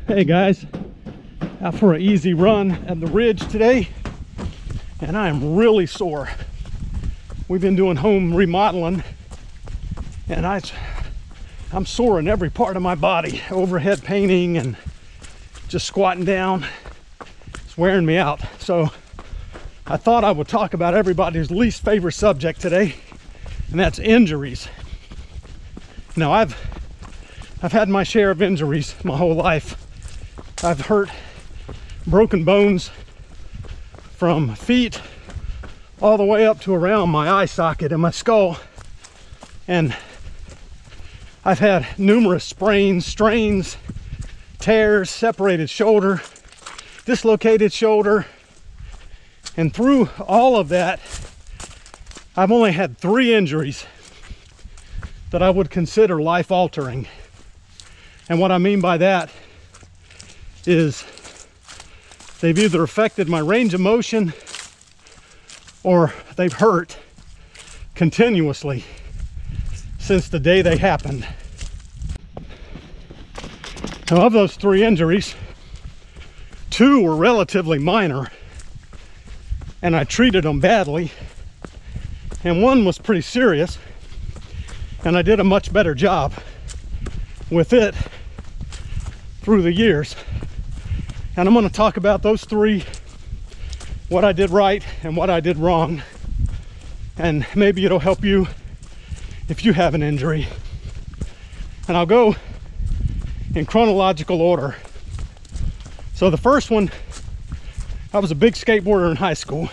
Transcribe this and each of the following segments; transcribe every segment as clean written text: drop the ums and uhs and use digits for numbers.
Hey guys, out for an easy run at the ridge today, and I am really sore. We've been doing home remodeling, and I'm sore in every part of my body. Overhead painting and just squatting down. It's wearing me out. So I thought I would talk about everybody's least favorite subject today, and that's injuries. Now I've had my share of injuries my whole life. I've hurt broken bones from feet all the way up to around my eye socket and my skull. And I've had numerous sprains, strains, tears, separated shoulder, dislocated shoulder. And through all of that, I've only had 3 injuries that I would consider life-altering. And what I mean by that is they've either affected my range of motion or they've hurt continuously since the day they happened. Now, of those 3 injuries, 2 were relatively minor and I treated them badly, and 1 was pretty serious and I did a much better job with it through the years. And I'm going to talk about those 3, what I did right and what I did wrong, and maybe it'll help you if you have an injury. And I'll go in chronological order. So the first one, I was a big skateboarder in high school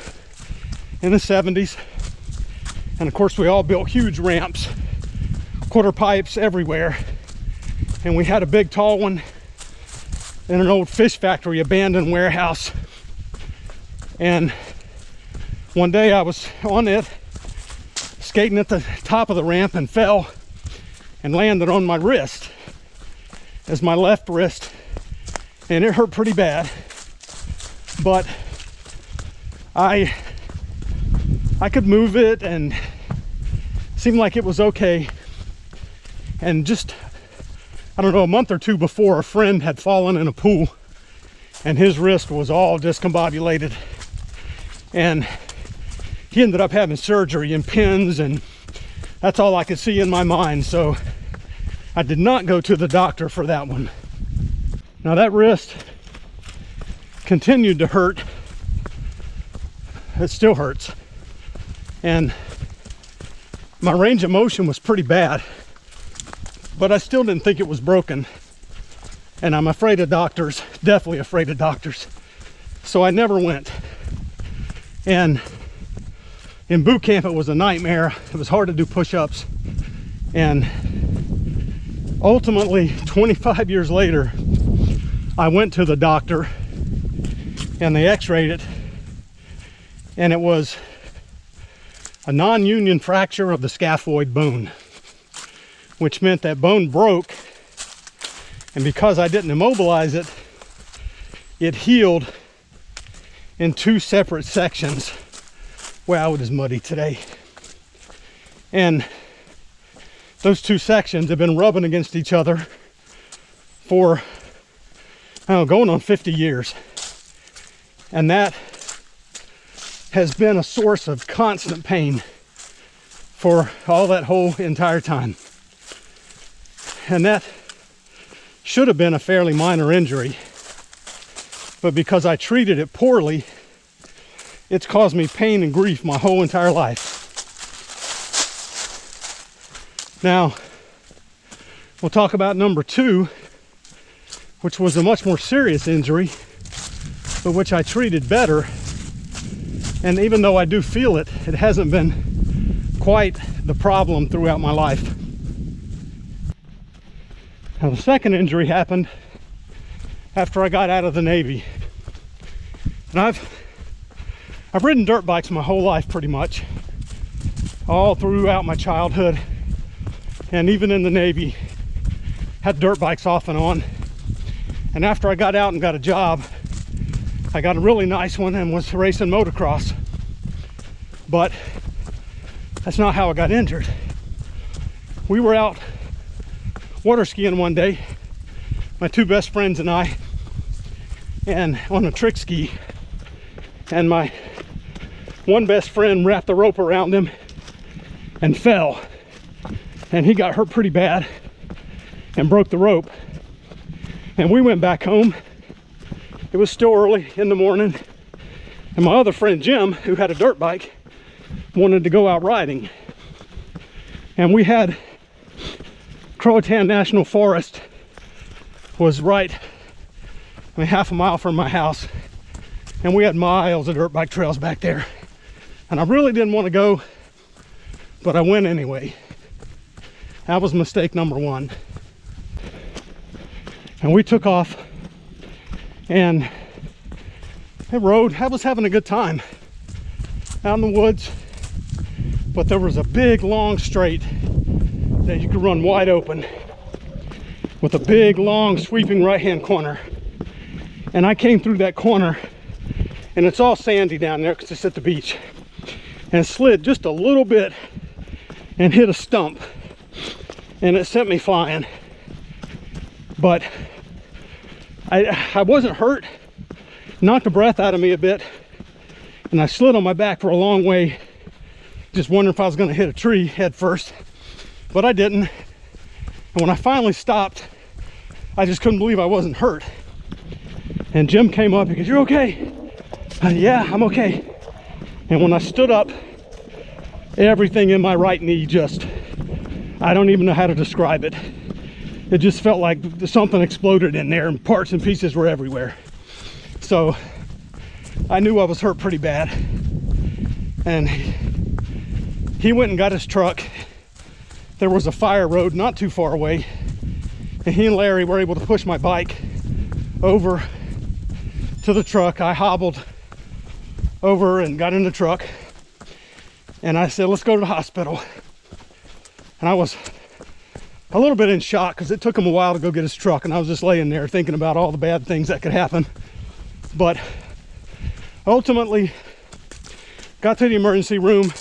in the 70s, and of course we all built huge ramps, quarter pipes everywhere, and we had a big tall one in an old fish factory abandoned warehouse. And one day I was on it skating at the top of the ramp and fell and landed on my wrist, as my left wrist, and it hurt pretty bad, but I could move it and seemed like it was okay. And just, I don't know, a month or 2 before, a friend had fallen in a pool and his wrist was all discombobulated, and he ended up having surgery and pins, and that's all I could see in my mind. So I did not go to the doctor for that one. Now that wrist continued to hurt. It still hurts, and my range of motion was pretty bad, but I still didn't think it was broken. And I'm afraid of doctors, definitely afraid of doctors. So I never went. And in boot camp, it was a nightmare. It was hard to do push-ups. And ultimately, 25 years later, I went to the doctor and they x-rayed it. And it was a non-union fracture of the scaphoid bone, which meant that bone broke, and because I didn't immobilize it, it healed in 2 separate sections. Wow, it is muddy today. And those 2 sections have been rubbing against each other for, I don't know, going on 50 years. And that has been a source of constant pain for all that whole entire time. And that should have been a fairly minor injury, but because I treated it poorly, it's caused me pain and grief my whole entire life. Now, we'll talk about number 2, which was a much more serious injury, but which I treated better. And even though I do feel it, it hasn't been quite the problem throughout my life. Now, the second injury happened after I got out of the Navy. And I've ridden dirt bikes my whole life, pretty much, all throughout my childhood, and even in the Navy, had dirt bikes off and on. And after I got out and got a job, I got a really nice one and was racing motocross. But that's not how I got injured. We were out water skiing one day, my 2 best friends and I, and on a trick ski, and my one best friend wrapped the rope around him and fell, and he got hurt pretty bad and broke the rope. And we went back home. It was still early in the morning, and my other friend Jim, who had a dirt bike, wanted to go out riding. And we had Croatan National Forest was right, I mean, half a mile from my house, and we had miles of dirt bike trails back there. And I really didn't want to go, but I went anyway. That was mistake number one. And we took off, and I rode. I was having a good time out in the woods, but there was a big long straight that you could run wide open with a big long sweeping right hand corner. And I came through that corner, and it's all sandy down there because it's at the beach, and slid just a little bit and hit a stump, and it sent me flying. But I wasn't hurt. Knocked the breath out of me a bit, and I slid on my back for a long way, just wondering if I was going to hit a tree head first, but I didn't. And when I finally stopped, I just couldn't believe I wasn't hurt. And Jim came up, he goes, "You okay?" Yeah, I'm okay. And when I stood up, everything in my right knee just, I don't even know how to describe it. It just felt like something exploded in there, and parts and pieces were everywhere. So I knew I was hurt pretty bad. And he went and got his truck. There was a fire road not too far away, and he and Larry were able to push my bike over to the truck. I hobbled over and got in the truck, and I said, "Let's go to the hospital." And I was a little bit in shock because it took him a while to go get his truck, and I was just laying there thinking about all the bad things that could happen. But ultimately got to the emergency room,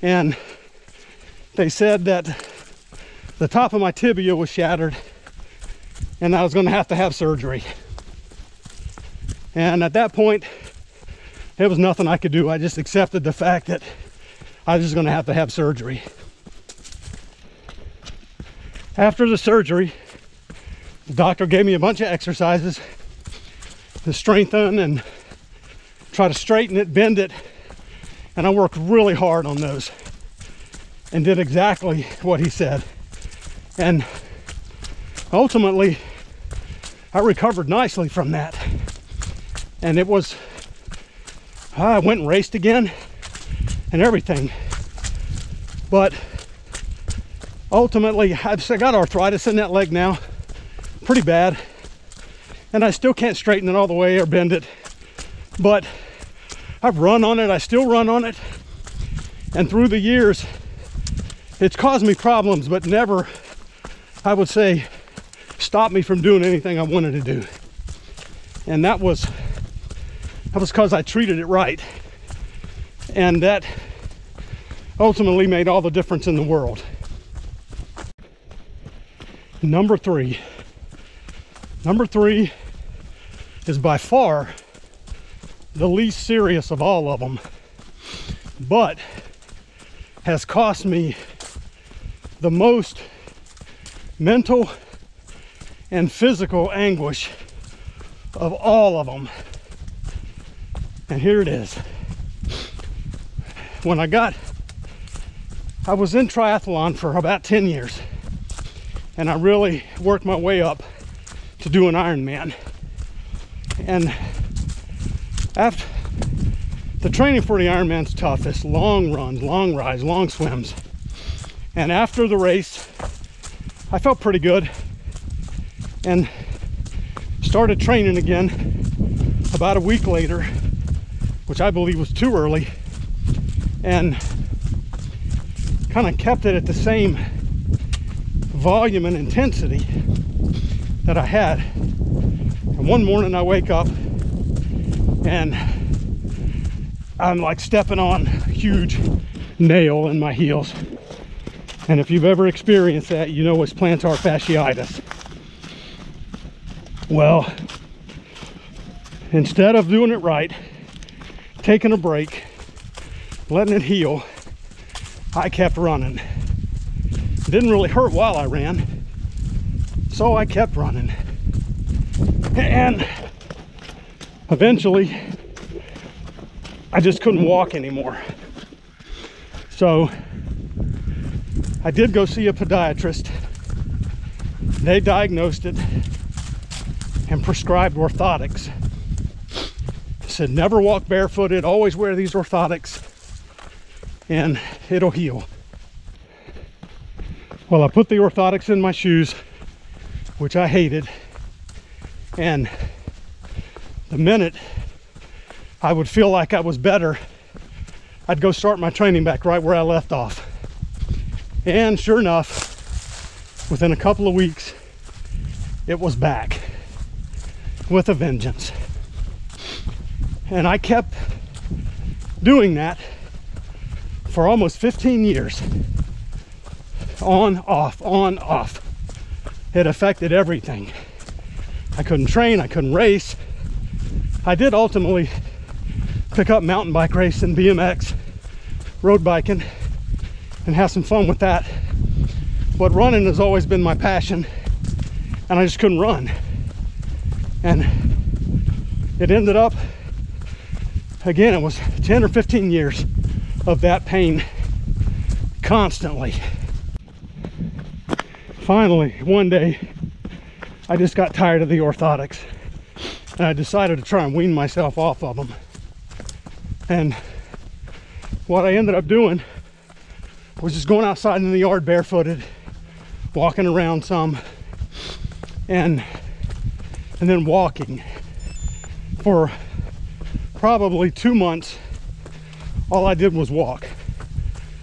and they said that the top of my tibia was shattered and I was going to have surgery. And at that point, there was nothing I could do. I just accepted the fact that I was just going to have surgery. After the surgery, the doctor gave me a bunch of exercises to strengthen and try to straighten it, bend it, and I worked really hard on those and did exactly what he said. And ultimately, I recovered nicely from that. And it was, I went and raced again and everything. But ultimately, I got arthritis in that leg now, pretty bad. And I still can't straighten it all the way or bend it. But I've run on it, I still run on it. And through the years, it's caused me problems, but never, I would say, stopped me from doing anything I wanted to do. And that was because I treated it right. And that ultimately made all the difference in the world. Number three is by far the least serious of all of them, but has cost me the most mental and physical anguish of all of them. And here it is. When I was in triathlon for about 10 years, and I really worked my way up to do an Ironman. And after the training for the Ironman's tough, it's long runs, long rides, long swims. And after the race, I felt pretty good and started training again about a week later, which I believe was too early, and kind of kept it at the same volume and intensity that I had. And one morning I wake up and I'm like stepping on a huge nail in my heels. And if you've ever experienced that, you know it's plantar fasciitis. Well, Instead of doing it right, taking a break, letting it heal, I kept running. It didn't really hurt while I ran, so I kept running. And eventually, I just couldn't walk anymore. So I did go see a podiatrist. They diagnosed it and prescribed orthotics. Said never walk barefooted, always wear these orthotics, and it'll heal. Well, I put the orthotics in my shoes, which I hated, and the minute I would feel like I was better, I'd go start my training back right where I left off. And sure enough, within a couple of weeks, it was back with a vengeance. And I kept doing that for almost 15 years. On, off, on, off. It affected everything. I couldn't train, I couldn't race. I did ultimately pick up mountain bike racing, BMX, road biking, and have some fun with that. But running has always been my passion, and I just couldn't run. And it ended up, again, it was 10 or 15 years of that pain constantly. Finally, one day, I just got tired of the orthotics, and I decided to try and wean myself off of them. And what I ended up doing was just going outside in the yard barefooted, walking around some, and then walking for probably 2 months. All I did was walk.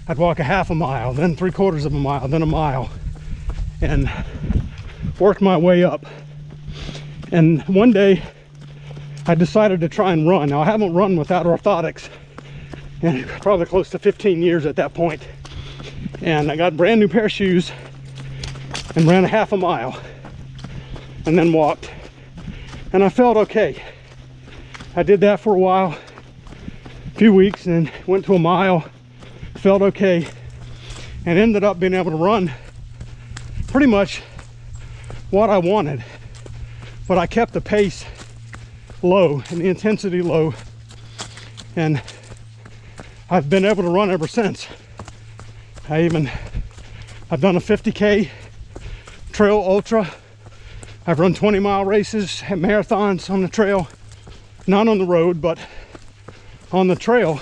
I'd walk a half a mile, then 3/4 of a mile, then a mile, and worked my way up. And one day I decided to try and run. Now, I haven't run without orthotics in probably close to 15 years at that point. And I got a brand new pair of shoes and ran a half a mile and then walked. And I felt okay. I did that for a while, a few weeks, and went to a mile, felt okay, and ended up being able to run pretty much what I wanted. But I kept the pace low and the intensity low, and I've been able to run ever since. I've done a 50K trail ultra. I've run 20-mile races and marathons on the trail, not on the road, but on the trail.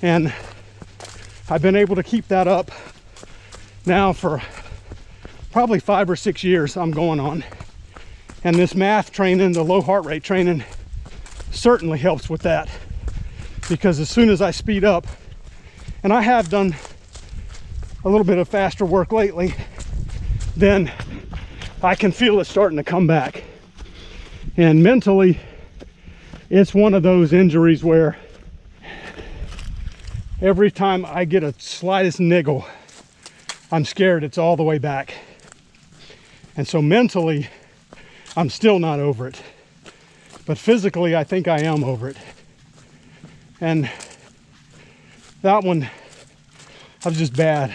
And I've been able to keep that up now for probably 5 or 6 years I'm going on. And this math training, the low heart rate training, certainly helps with that. Because as soon as I speed up, and I have done a little bit of faster work lately, then I can feel it starting to come back. And mentally, it's one of those injuries where every time I get a slightest niggle, I'm scared it's all the way back. And so mentally, I'm still not over it. But physically, I think I am over it. And that one, I was just bad.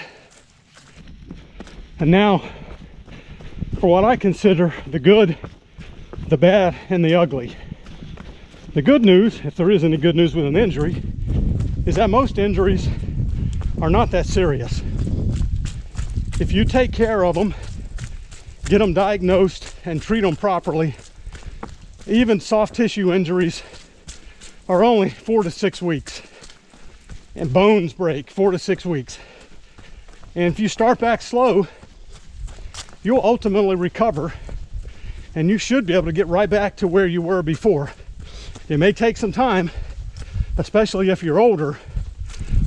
And now, for what I consider the good, the bad, and the ugly. The good news, if there is any good news with an injury, is that most injuries are not that serious. If you take care of them, get them diagnosed, and treat them properly, even soft tissue injuries are only 4 to 6 weeks. And bones break 4 to 6 weeks. And if you start back slow, you'll ultimately recover, and you should be able to get right back to where you were before. It may take some time, especially if you're older,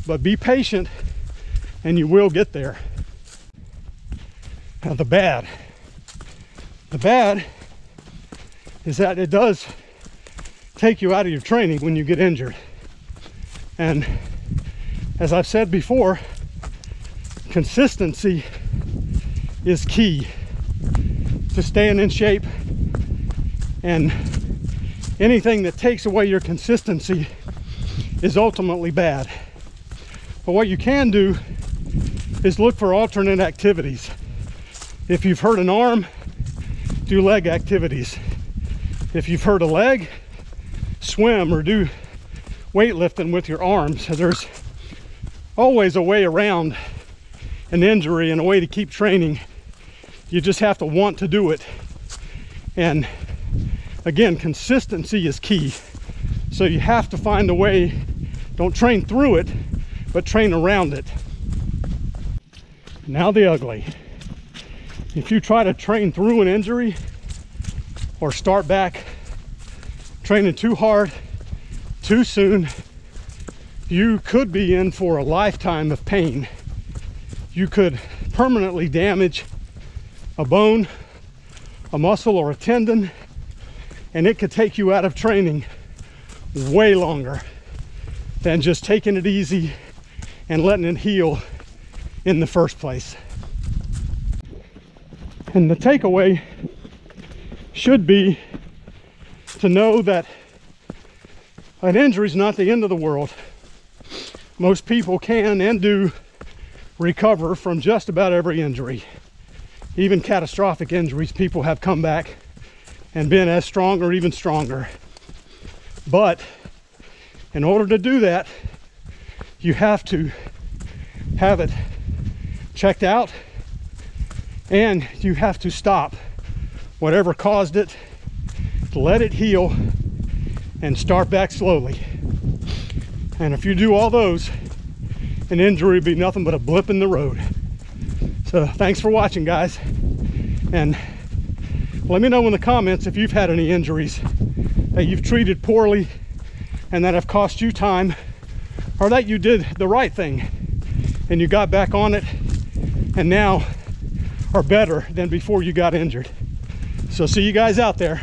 but be patient and you will get there. Now, the bad is that it does take you out of your training when you get injured. And as I've said before, consistency is key to staying in shape and anything that takes away your consistency is ultimately bad. But what you can do is look for alternate activities. If you've hurt an arm, do leg activities. If you've hurt a leg, swim or do weightlifting with your arms. There's always a way around an injury and a way to keep training. You just have to want to do it. And again, consistency is key. So you have to find a way. Don't train through it, but train around it. Now the ugly. If you try to train through an injury or start back training too hard, too soon, you could be in for a lifetime of pain. You could permanently damage a bone, a muscle, or a tendon, and it could take you out of training way longer than just taking it easy and letting it heal in the first place. And the takeaway should be to know that an injury is not the end of the world. Most people can and do recover from just about every injury. Even catastrophic injuries, people have come back and been as strong or even stronger. But in order to do that, you have to have it checked out, and you have to stop whatever caused it, to let it heal and start back slowly. And if you do all those, an injury would be nothing but a blip in the road. So thanks for watching, guys, and let me know in the comments if you've had any injuries that you've treated poorly and that have cost you time, or that you did the right thing and you got back on it and now are better than before you got injured. So see you guys out there.